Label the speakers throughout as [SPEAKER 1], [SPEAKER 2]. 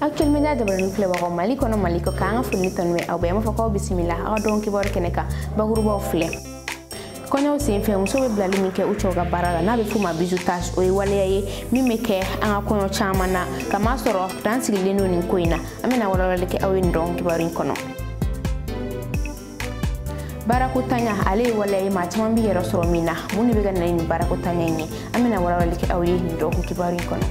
[SPEAKER 1] Actuellement da baran fle wa mali kono mali ko kanga fulni tonwe aw be ma fako bismillah aw don ki bor keneka baguru bo fle kono sin fe muso be blali mi ke ucho ga barala na be fuma bizutage o wale ye mi meke anga kono chama na kama soro dansi le no nin koina amena wala le ke awin don ki barin kono barakutanya ale wala ye ma chama bi yero soro mina muni be ga na ni barakutanya ni amena wala le ke awye ni don ki barin kono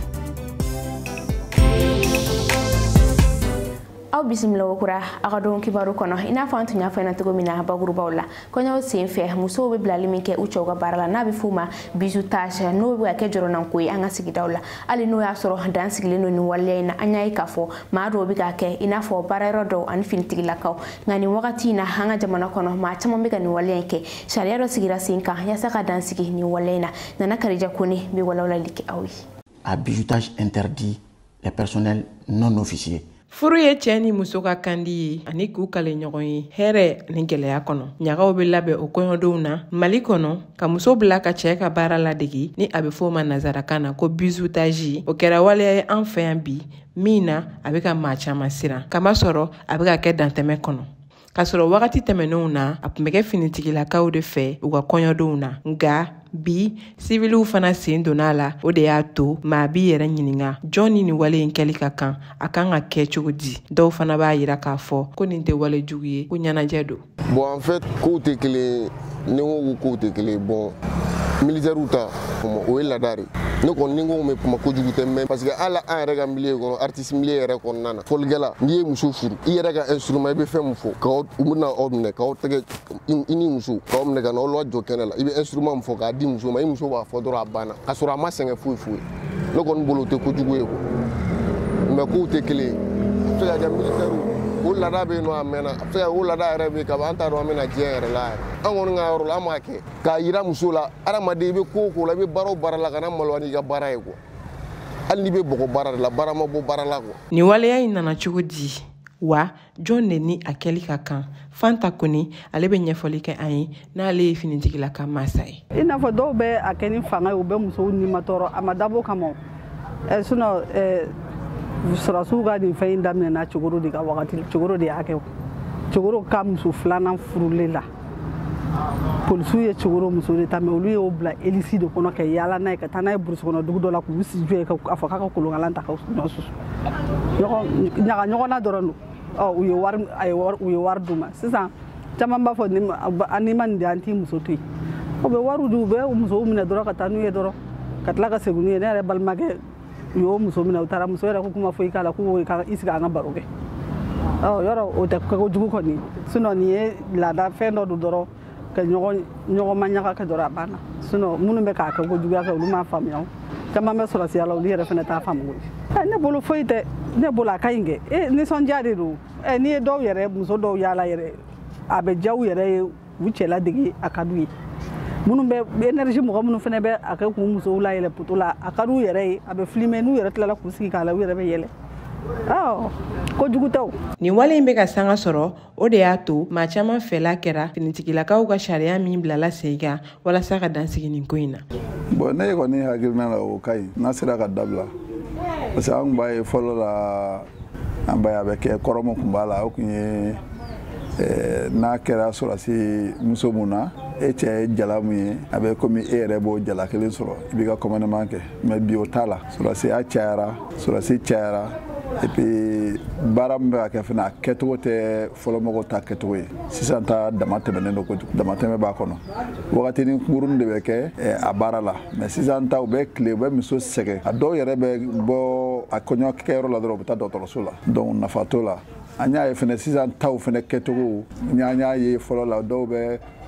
[SPEAKER 1] aw bismillah wakura aga don kibaru kono ina fa antu nya fa na tego mina baguru bawla kono sin fe muso be blali mi ke ucho ga barala na be fuma bizutage no be ke joro nan koy anga sigi dawla ali no ya soro dansi le no ni walle na anya ikafo ma do bi ga ke ina fo barero do an finti la kaw ngani wakati na hanga jamana kono ma chama be ga ni walle ke sharia do sigira sinka ya saka dansi ni walle na na karija kuni be wala wala liki awi
[SPEAKER 2] à bizutage interdit les personnels non officiers.
[SPEAKER 3] Furu ye cɛni muso ka kandi ye ani k'u kale ɲɔgɔn ye hɛrɛ ni gɛlɛya kɔnɔ ɲagaw be labɛn o kɔɲɔdenw na mali kɔnɔ ka muso bila ka cɛ ka baara ladegi ni a be fɔ ma nazarakan na ko bizutage o kɛra waleya ye an fɛ yan bi min na a be ka maa caman siran kamasɔrɔ a be ka kɛ dantɛmɛ kɔnɔ k'a sɔrɔ wagati tɛmɛnenw na a tun bɛ kɛ finitigilakaw de fɛ u ka kɔɲɔdenw na nga bi civiliw fana sen donna la o de y'a to maa bi yɛrɛ ɲininga jɔn ni nin wale in kɛli ka kan a kan ka kɛ cogo di dɔw fana b'a yira k'a fɔ ko nin tɛ wale jugu ye ko ɲɛnajɛ don
[SPEAKER 4] bon en fait kow tɛ kelen ni ko kow tɛ kelen bon militaires ta o ye ladari ne kɔni ni ko me kuma kojugu tɛ mais parce que ala an yɛrɛ ka milieu kɔnɔ artiste milieu yɛrɛ kɔnɔna na fɔlikɛla n'i ye muso furu i yɛrɛ ka instrument i bɛ fɛn min fɔ k'aw u bɛna aw minɛ k'aw tɛgɛ i ni muso k'aw minɛ ka na aw la jɔ kɛnɛ la i bɛ instrument min fɔ k'a di muso ma i muso b'a fɔ dɔrɔn a banna k'a sɔrɔ a ma sɛgɛn foyi foyi ne kɔni bolo o tɛ kojugu ye quoi mais kow tɛ kelen ye a bɛ se ka kɛ militaire o lada bɛ yen nɔ a mɛnna a bɛ se ka o lada yɛrɛ bɛ yen kaban an t'a dɔn an bɛna diɲɛ yɛrɛ la yɛrɛ an kɔni ka yɔrɔ la an b'a kɛ k'a yira muso la adamaden i bɛ ko o ko la i bɛ baara o baara la kana maloya n'i ka baara ye quoi hali n'i bɛ bɔgɔ baara de la baara ma bɔ baara la quoi.
[SPEAKER 3] Nin waleya in nana cogo di wa jɔn de ni a kɛli ka kan Fanta kɔni ale bɛ ɲɛfɔli kɛ an ye n'ale ye finitigilaka masa ye
[SPEAKER 5] i n'a fɔ dɔw bɛ a kɛ ni fanga ye u bɛ musow nimatɔrɔ a ma dabɔ kama sinon sɔrɔsiw ka nin fɛn in daminɛna cogoro de ka wagati cogoro de y'a kɛ cogoro ka muso filanan furulen la polisiw ye cogoro muso de ta mais olu y'o bila elisi de kɔnɔ ka yaala n'a ye ka taa n'a ye burusi kɔnɔ dugu dɔ la k'u sigi jɔ ye k'a fɔ k'a ka kolonkalan ta ka ɲɔ susu ɲaga ɲɔgɔnna dɔrɔn don u ye wari d'u ma sisan caman b'a fɔ n'i ma nin di an t'i muso to yen u bɛ wariw di u bɛ musow minɛ dɔrɔn ka taa n'u ye dɔrɔn ka tila ka segin n'u ye ne yɛrɛ balimakɛ u y'o muso minɛ u taara muso yɛrɛ ko kuma fɔ i k'a la k'u i sigi an ka baro kɛ yɔrɔ o tɛ kojugu kɔni sinon nin ye laada fɛn dɔ don dɔrɔn ka ɲɔgɔn ma ɲaga kɛ dɔrɔn a banna sinon minnu bɛ k'a kɛ kojuguya kɛ olu m'a faamuya caman bɛ sɔrɔsiya la olu yɛrɛ fana t'a faamu ne bolo foyi tɛ ne bolo a ka ɲi kɛ nisɔndiya de don n'i ye dɔw yɛrɛ muso dɔw yaala yɛrɛ a bɛ diya u yɛrɛ ye u cɛla dege a ka d'u ye minnu bɛ énergie mɔgɔ minnu fana bɛ a kɛ k'u musow la yɛlɛ poto la a ka d'u yɛrɛ ye a bɛ filmer n'u yɛrɛ tilala k'u sigi k'a la u yɛrɛ bɛ yɛlɛ kojugu tɛ
[SPEAKER 3] nin wale in bɛ ka sanga sɔrɔ o de y'a to maa caman fɛla kɛra finitigilakaw ka sariya min bilala sen kan walasa ka dansigi nin ko in na
[SPEAKER 6] bon ne kɔni hakilina la o ka ɲi n'a sera ka dabila parce que an b'a ye fɔlɔ la an b'a ye a bɛ kɛ kɔrɔmɔ tun b'a la o tun ye n'a kɛra sɔrɔsi muso mun na e cɛ ye jala mun ye a bɛ komi e yɛrɛ b'o jala kelen sɔrɔ i b'i ka commandement kɛ mais bi o t'a la sɔrɔsiya cayara sɔrɔsi cayara et puis baara min bɛ ka kɛ fana a kɛcogo tɛ fɔlɔmɔgɔw ta kɛcogo ye sisan ta dama tɛmɛnen don kojugu damatɛmɛ b'a kɔnɔ wagatinin kunkurunin de bɛ kɛ a baara la mais sisan ta u bɛ tile u bɛ muso sɛgɛn a dɔw yɛrɛ bɛ bɔ a kɔɲɔkɛyɔrɔ la dɔrɔn u bɛ taa dɔgɔtɔrɔso la donc nafa t'o la an y'a ye fana sisan taw fana kɛcogo n y'a ye fɔlɔ la dɔw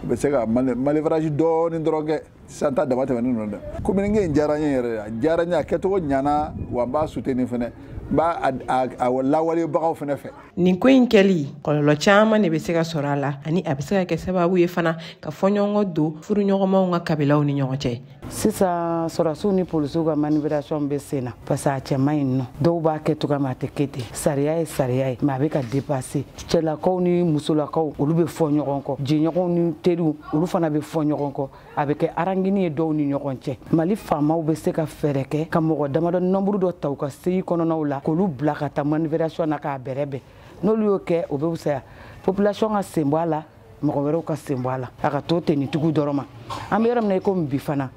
[SPEAKER 6] bɛ se ka malevrage dɔɔni dɔrɔn kɛ sisan ta dama tɛmɛnen don dɛ communiqué in diyara n ye yɛrɛ a diyara n ye a kɛcogo ɲana wa n b'a soutenir fana b'a a lawalebagaw fana fɛ
[SPEAKER 3] nin ko in kɛli kɔlɔlɔ caman de bɛ se ka sɔrɔ a la ani a bɛ se ka kɛ sababu ye fana ka fɔɲɔgɔnkɔ don furuɲɔgɔnmaw ka kabilaw ni ɲɔgɔn cɛ
[SPEAKER 7] sisan sɔrɔsiw ni polisiw ka manifestation bɛ sen na parce que a cɛ man ɲi nɔ dɔw b'a kɛ cogoya min a tɛ kɛ ten sariya ye sariya ye mais a bɛ ka dépasser cɛlakaw ni musolakaw olu bɛ fɔ ɲɔgɔn kɔ jɛɲɔgɔnw ni teriw olu fana bɛ fɔ ɲɔgɔn kɔ a bɛ kɛ arangini ye dɔw ni ɲɔgɔn cɛ mali faamaw bɛ se ka fɛɛrɛ kɛ ka mɔgɔ damadɔ nombre dɔ ta u ka segi kɔnɔnaw la k'olu bila ka taa manifestation na k'a bɛrɛbɛn n'olu y'o kɛ o bɛ fisaya population ka sen bɔ a la mɔgɔ wɛrɛw ka sen bɔ a la a ka to tenitigiw dɔrɔn ma an bɛ yɔrɔ min na i komi bi fana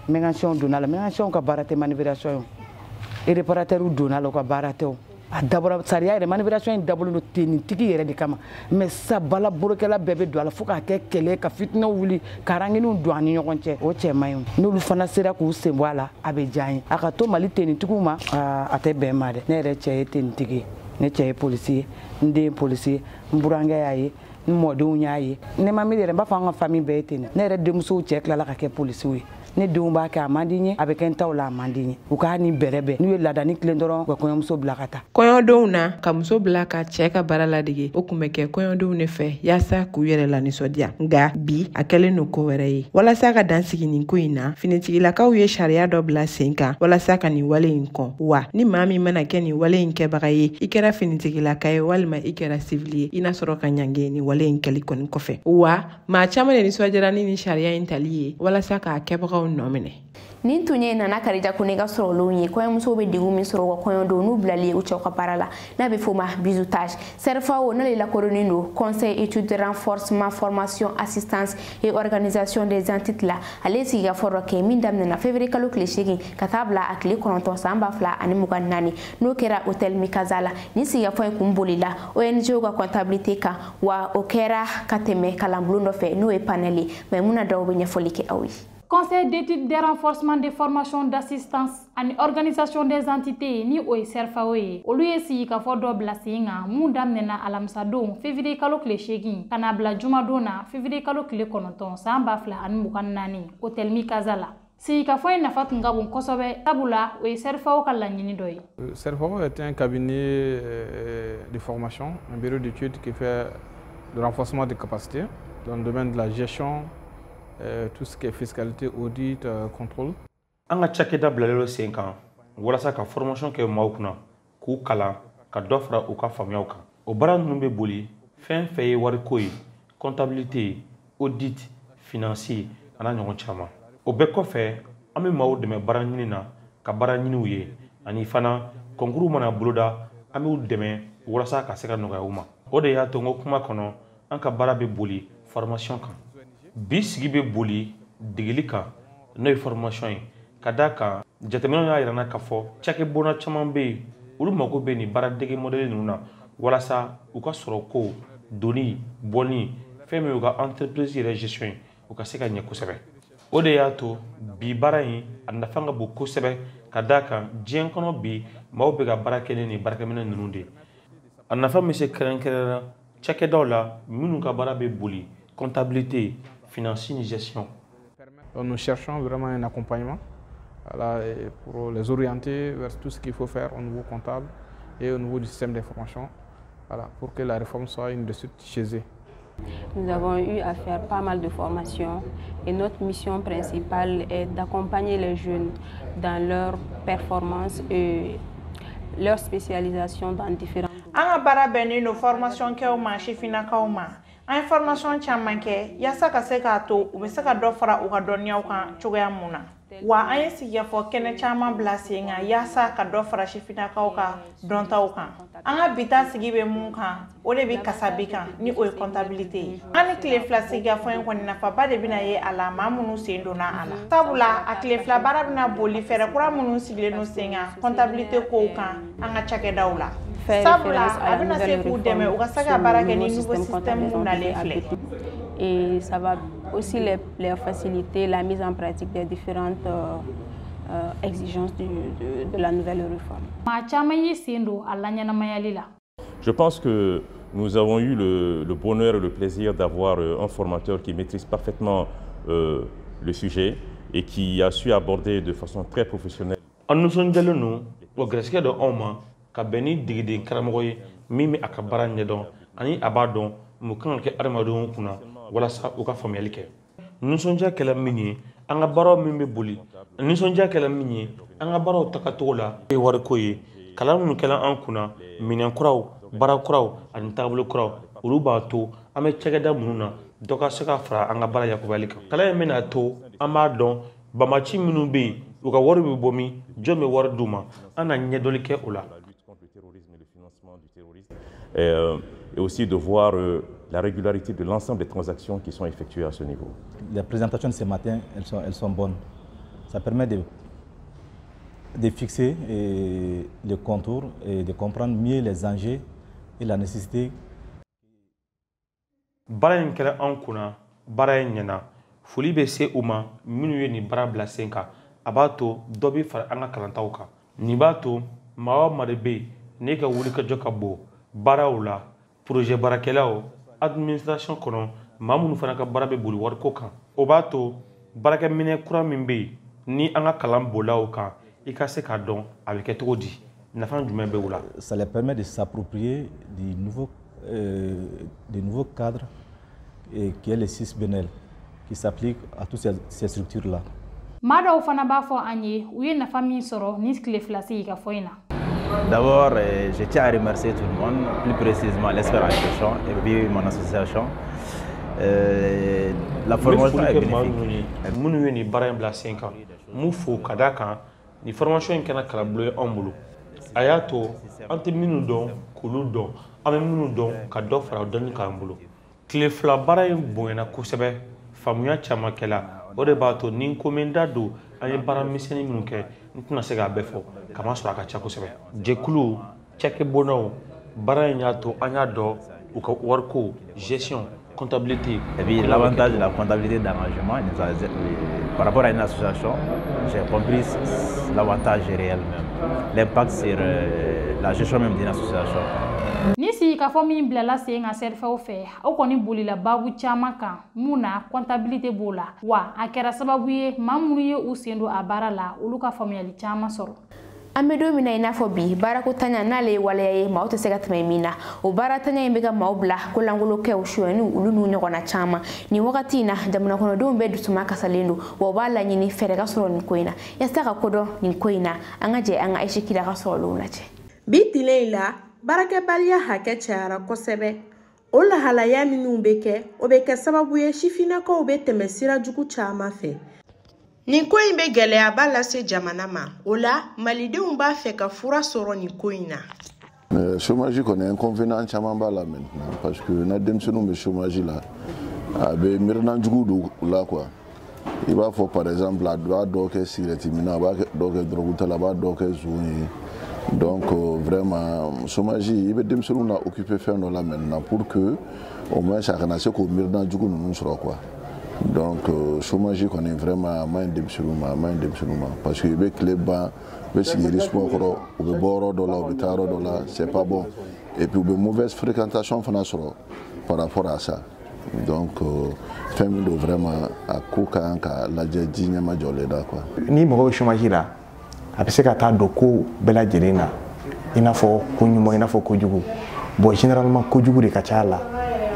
[SPEAKER 7] mécanicien donna la mécanicien ka baara tɛ manifestation ye réparateur donna la u ka baara tɛ o a dabɔra sariya yɛrɛ manifestation in dabɔlen don tenitigi yɛrɛ de kama mais sa bala borokɛla bɛɛ bɛ don a la fo k'a kɛ kɛlɛ ka fitinɛw wuli ka ranginiw don an ni ɲɔgɔn cɛ o cɛ man ɲi n'olu fana sera k'u sen bɔ a la a bɛ diya an ye a ka to mali tenitigiw ma a tɛ bɛn ma dɛ ne yɛrɛ cɛ ye tenitigi ye ne cɛ ye polisi ye n den ye polisi ye n burankɛ y'a ye n mɔdenw y'a ye ne ma miiri yɛrɛ n b'a fɔ an ka famille bɛɛ ye ten ne yɛrɛ denmusow cɛ tilala ka kɛ polisiw ye ne denw b'a kɛ a man di n ye a bɛ kɛ n taw la a man di n ye u k'a ni bɛrɛbɛn n'u ye laadani tilen dɔrɔn ka kɔɲɔmuso bila ka taa
[SPEAKER 3] kɔɲɔdenw na ka muso bila ka cɛ ka baara ladege o kun bɛ kɛ kɔɲɔdenw de fɛ yaasa k'u yɛrɛ la nisɔndiya nga bi a kɛlen no ko wɛrɛ ye walasa ka dan sigi nin ko in na finitigilakaw ye sariya dɔ bila sen kan walasa ka nin wale in kɔn wa ni maa min mana kɛ nin wale in kɛbaga ye i kɛra finitigilaka ye walima i kɛra sivili ye i na sɔrɔ ka ɲange nin wale in kɛli kɔni kɔfɛ wa maa caman de nisɔndiyara ni nin sariya in tali ye walasa k'a kɛbagaw nɔ minɛ
[SPEAKER 1] nin tun ye Nana Karija Kone ka sɔrɔlenw ye kɔɲɔmusow bɛ degun min sɔrɔ u ka kɔɲɔdon n'u bilali u cɛw ka baara la n'a bɛ f'o ma bizutage CERFAO n'ale lakodɔnnen don Conseil étude de renforcement formation assistance et organisation des entités la ale sigikafɔ dɔ kɛ min daminɛna février kalo tile 8 ka taa bila a tile 9 san 2024 n'o kɛra hôtel Mikaza la ni sigikafɔ in kun bolila ONG ka comptabilité kan wa o kɛra ka tɛmɛ kalanbulon dɔ fɛ n'o ye panel ye Maimouna Daw bɛ ɲɛfɔli kɛ aw ye.
[SPEAKER 8] Conseil d'études de renforcement des formations d'assistance et organisation des entités ni o CERFAO ye olu ye sigikafɔ dɔ bila sen kan mun daminɛna alamisadon février kalo tile 8 ka na bila jumadon na février kalo tile 9 san 2024 hôtel Mikaza la sigikafɔ in nafa tun ka bon kosɛbɛ sabula o ye CERFAO ka laɲini dɔ ye.
[SPEAKER 9] CERFAO est un cabinet de formation, un bureau d'études qui fait le renforcement des capacités dans le domaine de la gestion, tout ce qui est fiscalité, audit, contrôle.
[SPEAKER 10] An ka cakɛda bilalelo sen kan walasa ka formation kɛ maaw kunna k'u kalan ka dɔ fara u ka faamuyaw kan. O baara ninnu bɛ boli fɛn fɛn ye wariko ye, comptabilité, audit, financier ana ɲɔgɔn caman. O bɛɛ kɔfɛ an bɛ maaw dɛmɛ baara ɲini na ka baara ɲiniw ye ani fana concours mana boloda an b'u dɛmɛ walasa ka se ka nɔgɔya u ma. O de y'a to n ko kuma kɔnɔ an ka baara bɛ boli formation kan. Bi sigi bɛ boli degeli kan n'o ye formation ye ka d'a kan jateminɛw y'a yirana k'a fɔ cakɛbona caman bɛ yen olu mago bɛ nin baaradege modèle ninnu na walasa u ka sɔrɔ ko doni bɔni fɛn min y'u ka entreprise yɛrɛ gestion ye u ka se ka ɲɛ kosɛbɛ. O de y'a to bi baara in a nafa ka bon kosɛbɛ ka d'a kan diɲɛ kɔnɔ bi maaw bɛ ka baara kɛ ni nin baarakɛminɛ ninnu de. A nafa bɛ se kɛrɛnkɛrɛnna cakɛdaw la minnu ka baara bɛ boli comptabilité, financier et gestion.
[SPEAKER 9] Nous cherchons vraiment un accompagnement pour les orienter vers tout ce qu'il faut faire au niveau comptable et au niveau du système d'information pour que la réforme soit une réussite chez eux.
[SPEAKER 11] Nous avons eu à faire pas mal de formations et notre mission principale est d'accompagner les jeunes dans leur performance et leur spécialisation dans différents domaines.
[SPEAKER 12] An ka baara bɛnnen don formation kɛw ma sifinnakaw ma. An ye formation caman kɛ yaasa ka se k'a to u bɛ se ka dɔ fara u ka dɔnniyaw kan cogoya mun na. Wa an ye sigikafɔ kɛnɛ caman bila sen kan yaasa ka dɔ fara sifinnakaw ka dɔntaw kan. An ka bita sigi bɛ mun kan o de bɛ kasabi kan ni o ye comptabilité ye. An ni tile fila sigikafɔ in kɔni nafaba de bɛna ye a la maa minnu sen donna a la. Sabula a tile fila baara bɛna boli fɛɛrɛ kura minnu sigilen don sen kan comptabilité kow kan an ka cakɛdaw la. Sabula a bɛna se k'u dɛmɛ u ka se ka baara kɛ ni nouveau système mun nalen filɛ.
[SPEAKER 11] Et ça va aussi les faciliter la mise en pratique des différentes exigences de la nouvelle réforme.
[SPEAKER 13] Je pense que nous avons eu le bonheur et le plaisir d'avoir un formateur qui maîtrise parfaitement le sujet et qui a su aborder de façon très professionnelle.
[SPEAKER 10] Ka bɛni degeden karamɔgɔ ye min bɛ a ka baara ɲɛdɔn ani a b'a dɔn mun kan ka kɛ adamadenw kunna walasa u ka faamuyali kɛ. Nisɔndiya kɛla min ye an ka baaraw min bɛ boli nisɔndiya kɛla min ye an ka baaraw tagacogo la ye wariko ye kalan minnu kɛla an kunna minɛn kuraw baara kuraw ani taabolo kuraw olu b'a to an bɛ cakɛda minnu na dɔ ka se ka fara an ka baara yakubali kan. Kalan in bɛna to an b'a dɔn bamaci minnu bɛ yen u ka wari bɛ bɔ min jɔn bɛ wari d'u ma an na ɲɛdɔnli kɛ o la.
[SPEAKER 13] financement du terrorisme et aussi de voir la régularité de l'ensemble des transactions qui sont effectuées à ce niveau.
[SPEAKER 14] Les présentations de ce matin, elles sont bonnes. Ça permet de fixer les contours et de comprendre mieux les enjeux et la nécessité.
[SPEAKER 10] Bara in kɛra an kunna bara in ɲɛna foli bɛ se u ma minnu ye nin bara bila sen kan a b'a to dɔ bɛ fara an ka kalantaw kan nin b'a to maa o maa de bɛ yen ne ka wulikajɔ ka bon baaraw la projet baarakɛlaw administration kɔnɔ maa minnu fana ka baara bɛ boli wariko kan o b'a to baarakɛminɛ kura min bɛ yen ni an ka kalan bolaw kan i ka se k'a dɔn a bɛ kɛ cogo di nafa jumɛn bɛ o la.
[SPEAKER 14] Ça les permet de s'approprier du nouveau cadre qui est le 6 BNL, qui s'applique à toutes ces structures-là.
[SPEAKER 8] Madaw fana b'a fɔ an ye u ye nafa min sɔrɔ ni tile fila se ka fɔ in na.
[SPEAKER 15] D'abord, je tiens à remercier tout le monde, plus précisément l'Espérance Gestion et puis mon association. La formation est bénéfique.
[SPEAKER 10] Minnu ye nin baara in bila sen kan mun fo ka d'a kan ni formation in kɛra kalanbolo ye anw bolo a y'a to an tɛ minnu dɔn k'olu dɔn an bɛ minnu dɔn ka dɔ fara dɔnni k'an bolo tile fila baara in bonyana kosɛbɛ faamuya caman kɛla o de b'a to ni n ko n bɛ n da don an ye baara misɛnnin minnu kɛ n tɛna se k'a bɛɛ fɔ kamasɔrɔ a ka ca kosɛbɛ jɛkulu cakɛbonnaw baara in y'a to an y'a dɔn u ka wariko gestion comptabilité.
[SPEAKER 15] Et puis l'avantage de la comptabilité d'engagement, par rapport à une association, j'ai compris l'avantage réel même, l'impact sur la gestion même d'une association.
[SPEAKER 8] Ni si ka fɔ min bilala sen ka sɛrifɛw fɛ aw kɔni bolila baabu caman kan mun na comptabilité b'o la wa a kɛra sababu ye maa minnu ye u sen don a baara la olu ka faamuyali caman sɔrɔ.
[SPEAKER 1] An bɛ don min na i n'a fɔ bi baarako tanya n'ale ye waleya ye maaw tɛ se ka tɛmɛ min na o baara tanya in bɛ ka maaw bila ko lankolokɛw suyɛni olu n'u ɲɔgɔnna caman nin wagati in na jamana kɔnɔdenw bɛɛ dusuma kasalen don wa u b'a laɲini fɛɛrɛ ka sɔrɔ nin ko in na yasa ka kodɔn nin ko in na an ka jɛ an ka Aisha Kida ka sɔrɔ olu lajɛ.
[SPEAKER 16] Bi tile in la baarakɛbaliya hakɛ cayara kosɛbɛ o lahalaya minnu bɛ kɛ o bɛ kɛ sababu ye sifinnakaw bɛ tɛmɛ sira jugu caman fɛ. Nin ko in bɛ gɛlɛyaba lase jamana ma o la malidenw b'a fɛ ka fura sɔrɔ nin ko in na.
[SPEAKER 4] Chômage kɔni inconvénient caman b'a la maintenant parce que na denmisɛnninw bɛ chômage la a bɛ miirina jugu don u la quoi i b'a fɔ par exemple a b'a dɔw kɛ cigarette mina a b'a dɔw kɛ drogue ta la a b'a dɔw kɛ zon ye donc vraiment chômage i bɛ denmisɛnninw na occuper fɛn dɔ la maintenant pour que au moins a kana se k'o miirina jugu ninnu sɔrɔ quoi. Donc, chômage qu'on est vraiment main de parce que le clé bas, le cigarisme, le bord de là, c'est pas bon. Et puis, une mauvaise fréquentation par rapport à ça. Donc, famille vraiment à Kouka, la Djadji, Majoleda quoi.
[SPEAKER 17] Ni mo chômage là, après c'est qu'à ta doko bela djelena, il n'a faut qu'on il n'a faut qu'on joue. Bon, généralement, qu'on joue de kachala.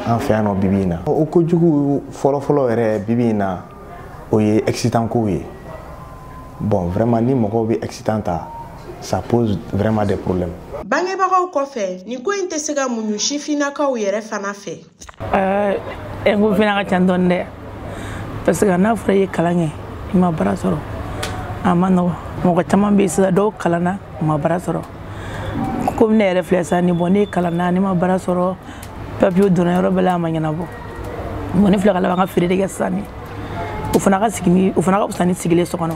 [SPEAKER 17] En fait, on bibina. Au kojugu folo yɛrɛ bibi na o ye excitant ko ye. Bon, vraiment ni mɔgɔw bɛ excitant ta, ça pose vraiment des problèmes.
[SPEAKER 16] Bangebagaw kɔfɛ, nin ko in tɛ se ka muɲu sifinnakaw yɛrɛ fana fɛ.
[SPEAKER 18] Ko fana ka ca dɔɔni dɛ. Parce que n'a fɔra i ye kalan kɛ, i ma baara sɔrɔ. A ma nɔgɔ. Mɔgɔ caman bɛ yen sisan dɔw kalanna, u ma baara sɔrɔ. Komi ne yɛrɛ filɛ sisan ni bon ne kalanna, ne ma baara sɔrɔ. Papier donna yɔrɔ bɛɛ la a ma ɲɛnabɔ bon ne filɛ ka laban ka feere de kɛ sisan ni o fana ka fisa ni sigilen so kɔnɔ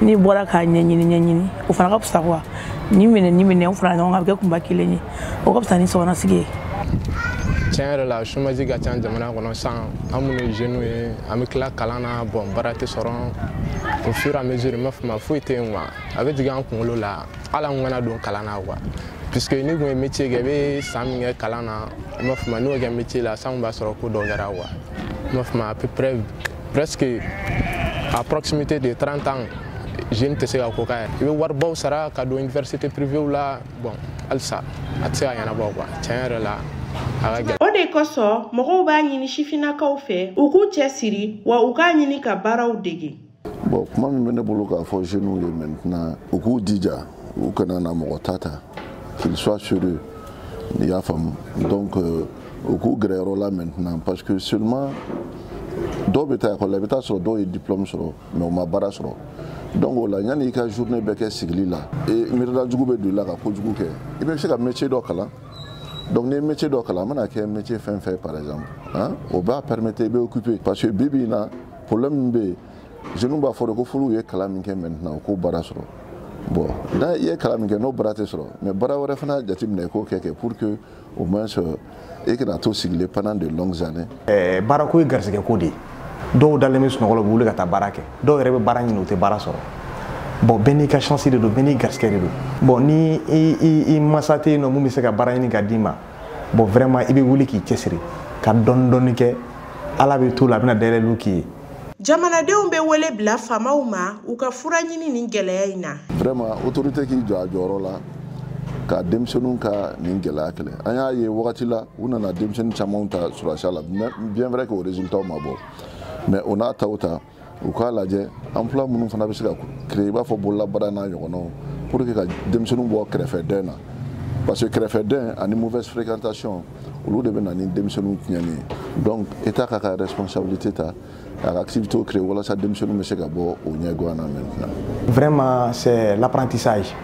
[SPEAKER 18] ni bɔra k'a ɲɛɲini o fana ka fisa quoi ni minɛ o fana ɲɔgɔn kan a bɛ kɛ kunba kelen ye o ka fisa ni sokɔnɔ sigi ye.
[SPEAKER 9] Tiɲɛ yɛrɛ la chômage ka ca jamana kɔnɔ san an minnu ye jeunes ye an bɛ tila kalan na bon baara tɛ sɔrɔ au fur et à mesure n b'a fɔ ma foyi tɛ yen quoi a bɛ jigin an kunkolo la hali an kana don kalan na quoi. Puisque ni kun ye métier kɛ bɛ san min kɛ kalan na n b'a fɔ ma n'o kɛ métier la san b'a sɔrɔ ko dɔ kɛra quoi n b'a fɔ ma à peu près presque à proximité de 30 ans jeune tɛ se ka ko kɛ i bɛ waribaw sara ka don université privée la bon halisa a tɛ se ka ɲɛnabɔ quoi tiɲɛ yɛrɛ la a ka gɛlɛn.
[SPEAKER 16] O de kosɔn mɔgɔw b'a ɲini sifinnakaw fɛ u k'u cɛ siri wa u k'a ɲini ka baaraw dege.
[SPEAKER 4] Bon kuma min bɛ ne bolo k'a fɔ jeunes ye maintenant u k'u dija u kana na mɔgɔ tata. Qu'il soit sérieux, il y a femme. Donc, au coup, là maintenant, parce que seulement
[SPEAKER 19] dɔw bɛ taa ekɔli la i bɛ taa sɔrɔ dɔw ye diplôme sɔrɔ mais u ma baara sɔrɔ donc o la yanni i ka journée bɛɛ kɛ sigili la miirida jugu bɛ don i la ka kojugu kɛ i bɛ se ka métier dɔ kalan donc ni métier dɔ kalan a mana kɛ métier fɛn fɛn par exemple o b'a permettre i bɛ occuper parce que bi bi in na problème min bɛ yen jeunes b'a fɔ de ko f'olu ye kalan min kɛ maintenant u k'o baara sɔrɔ bon n'a i ye kalan min kɛ n'o baara tɛ sɔrɔ mais baara wɛrɛ fana jateminɛ i k'o kɛ pour que au moins e kana to sigilen pendant de longues années.
[SPEAKER 17] Baara ko ye garisɛgɛ ko de ye dɔw dalen bɛ sunɔgɔ la u bɛ wuli ka taa baara kɛ dɔw yɛrɛ bɛ baara ɲini u tɛ baara sɔrɔ bon bɛɛ n'i ka chance de don bɛɛ n'i garisɛgɛ de don bon ni i mansa tɛ yen nɔ mun bɛ se ka baara ɲini ka d'i ma bon vraiment i bɛ wuli k'i cɛsiri ka dɔɔni dɔɔni kɛ ala bɛ to la a bɛna dayɛlɛliw k'i ye.
[SPEAKER 16] Jamanadenw bɛ wele bila faamaw ma u ka fura ɲini nin gɛlɛya in na.
[SPEAKER 19] Vraiment autorité k'i jɔ a jɔyɔrɔ la ka denmisɛnninw ka nin gɛlɛya kɛlɛ an y'a ye wagati la u nana denmisɛnnin camanw ta surasiya la bien vrai que o résultat ma bɔ mais o n'a taw ta u k'a lajɛ emploi minnu fana bɛ se ka créer i b'a fɔ bololabaara n'a ɲɔgɔnnaw pour que ka denmisɛnninw bɔ kɛrɛfɛdɛn na parce que kɛrɛfɛdɛn ani mauvaise fréquentation olu de bɛ na ni denmisɛnninw tiɲɛni ye donc état k'a ka responsabilité ta a ka activité créer walasa denmisɛnninw bɛ se ka bɔ o ɲɛgoya na maintenant.
[SPEAKER 17] Vraiment c'est l'apprentissage.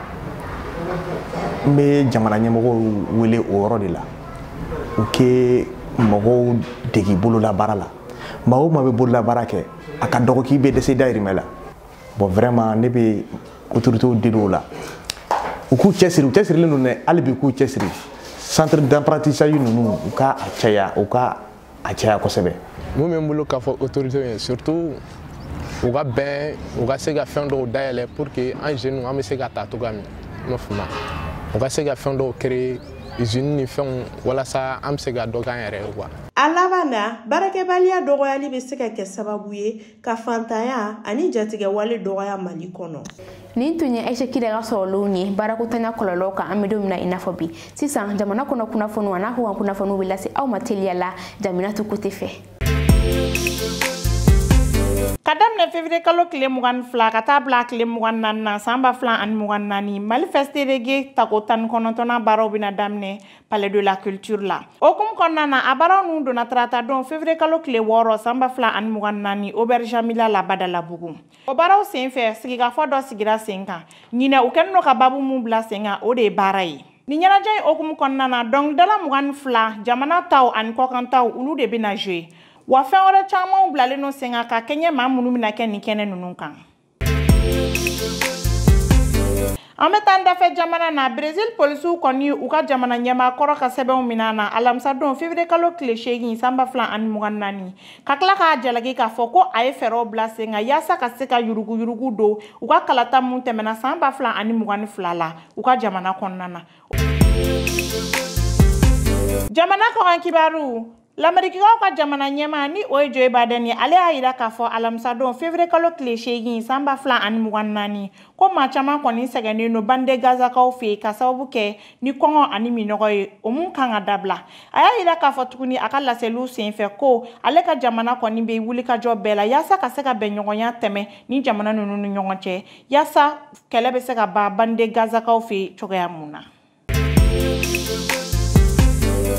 [SPEAKER 17] N bɛ jamana ɲɛmɔgɔw wele o yɔrɔ de la u kɛ mɔgɔw degi bololabaara la maa o maa bɛ bololabaara kɛ a ka dɔgɔ k'i bɛ dɛsɛ dayirimɛ la bon vraiment ne bɛ autorités deli o la u k'u cɛsiri u cɛsirilen don dɛ hali bi k'u cɛsiri centre d'apprentissage ninnu u ka a caya kosɛbɛ.
[SPEAKER 20] Mun bɛ n bolo k'a fɔ autorités ye surtout u ka bɛn u ka se ka fɛn dɔw dayɛlɛ pour que an jeunes an bɛ se ka taa cogoya min na n'o faamuya u ka se ka fɛn dɔw créer usine ni fɛnw walasa an bɛ se ka dɔ k'an yɛrɛ ye quoi.
[SPEAKER 16] A laban na baarakɛbaliya dɔgɔyali bɛ se ka kɛ sababu ye ka fantanya ani jatigɛ wale dɔgɔya Mali kɔnɔ.
[SPEAKER 1] Nin tun ye Aisha Kida ka sɔrɔlenw ye baarakotanya kɔlɔlɔw kan an bɛ don min na i n'a fɔ bi sisan jamana kɔnɔ kunnafoniw a n'a ko kan kunnafoniw bɛ lase aw ma teliya la Jaminatu Kote fɛ.
[SPEAKER 12] Ka daminɛ février kalo tile 22 ka taa bila tile 24 na san 2024 Mali Festérégé tako 19 baaraw bɛna daminɛ Palais de la Culture la. Okumu kɔnɔna na a baaraw ninnu donna tarata don février kalo tile 6 san 2024 Auberge Jamila la Badalabugu. O baaraw senfɛ sigikafɔ dɔ sigira sen kan. Ɲinɛ u kɛlen don ka babu mun bila sen kan o de ye baara ye. Ni ɲɛnajɛ in okumu kɔnɔna na dɔnkilidala 22 jamana taw ani kɔkan taw olu de bɛna jouer. Wa fɛn wɛrɛ camanw bilalen no sen kan ka kɛɲɛ maa minnu bɛna kɛ nin kɛnɛ ninnu kan. An bɛ taa dafɛ jamana na Brésil polisiw kɔni u ka jamana ɲɛmaa kɔrɔ ka sɛbɛnw minɛ na alamisa don février kalo tile 8 san 2024 ka tila k'a jalaki k'a fɔ ko a ye fɛɛrɛw bila sen kan yaasa ka se ka yuruguyurugu don u ka kalata mun tɛmɛna san 2022 la u ka jamana kɔnɔna na. Jamana kɔkan kibaru L'Américain ka jamana ɲɛmaa ni o ye Joe Biden ye ale y'a yira k'a fɔ alamisa don février kalo tile 8 san 2024 ko maa caman kɔni sɛgɛnnen no bande gazakaw fɛ yen ka sababu kɛ ni kɔngɔ ani minɔgɔ ye o mun kan ka dabila a y'a yira k'a fɔ tuguni a ka laseliw senfɛ ko ale ka jamana kɔni bɛ wulikajɔ bɛɛ la yaasa ka se ka bɛn ɲɔgɔnya tɛmɛ ni jamana ninnu ni ɲɔgɔn cɛ yaasa kɛlɛ bɛ se ka ban bande gazakaw fɛ yen cogoya mun na.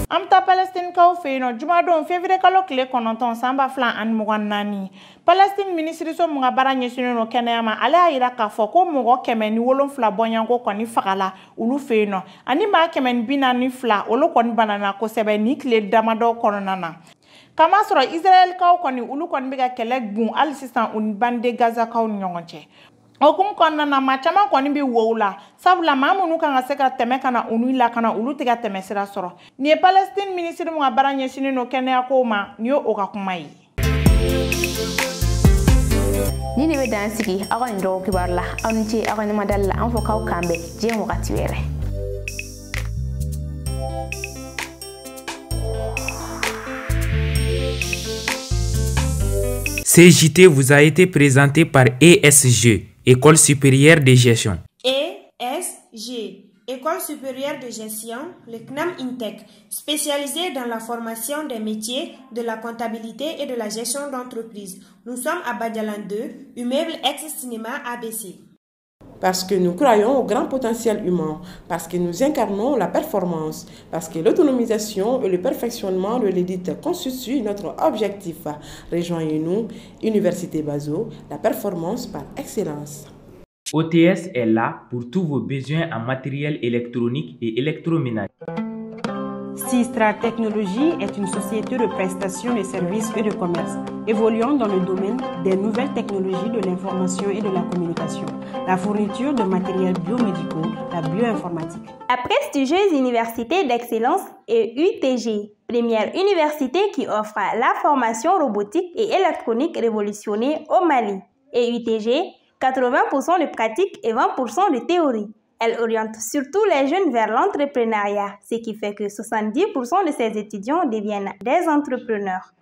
[SPEAKER 12] Amta Palestine kaw feyno jumadon février kalo tile 9 san 2024 Palestine ministriso mun ka baara ɲɛsinnen no kɛnɛya ma ale y'a yira k'a fɔ ko mɔgɔ 107 bɔɲanko kɔni fagala olu feyno ani maa 142 olu kɔni banana kosɛbɛ ni tile damadɔ kɔnɔna na. Kama sɔrɔ Israel kaw kɔni olu kɔni bɛ ka kɛlɛ gun hali sisan u ni bande gazakaw ni ɲɔgɔn cɛ. Okumu kɔnɔna na maa caman kɔni bɛ wo la sabula maa minnu kan ka se ka tɛmɛ ka na olu lakana olu tɛ ka tɛmɛ sira sɔrɔ nin ye Palestine ministre mun ka baara ɲɛsinnen no kɛnɛya ko ma nin ye o ka kuma ye.
[SPEAKER 1] Ni de bɛ dan sigi aw ka nin dɔgɔ kibaru la aw ni ce aw ka ɲɛmadali la an fɔ k'aw kan bɛn diɲɛ wagati wɛrɛ.
[SPEAKER 21] CJT vous a été présenté par ESG, École supérieure de gestion.
[SPEAKER 16] ESG, École supérieure de gestion, le CNAM INTEC, spécialisé dans la formation des métiers de la comptabilité et de la gestion d'entreprise. Nous sommes à Badialan 2, immeuble ex-cinéma ABC.
[SPEAKER 3] Parce que nous croyons au grand potentiel humain, parce que nous incarnons la performance, parce que l'autonomisation et le perfectionnement de l'édite constituent notre objectif. Rejoignez-nous, Université Bazo, la performance par excellence.
[SPEAKER 21] OTS est là pour tous vos besoins en matériel électronique et électroménager.
[SPEAKER 2] Sistra Technologies est une société de prestation de services et de commerce, évoluant dans le domaine des nouvelles technologies de l'information et de la communication, la fourniture de matériels biomédicaux, la bioinformatique.
[SPEAKER 22] La prestigieuse Université d'excellence est UTG, première université qui offre la formation robotique et électronique révolutionnée au Mali. Et UTG, 80% de pratique et 20% de théorie. Elle oriente surtout les jeunes vers l'entrepreneuriat, ce qui fait que 70% de ses étudiants deviennent des entrepreneurs.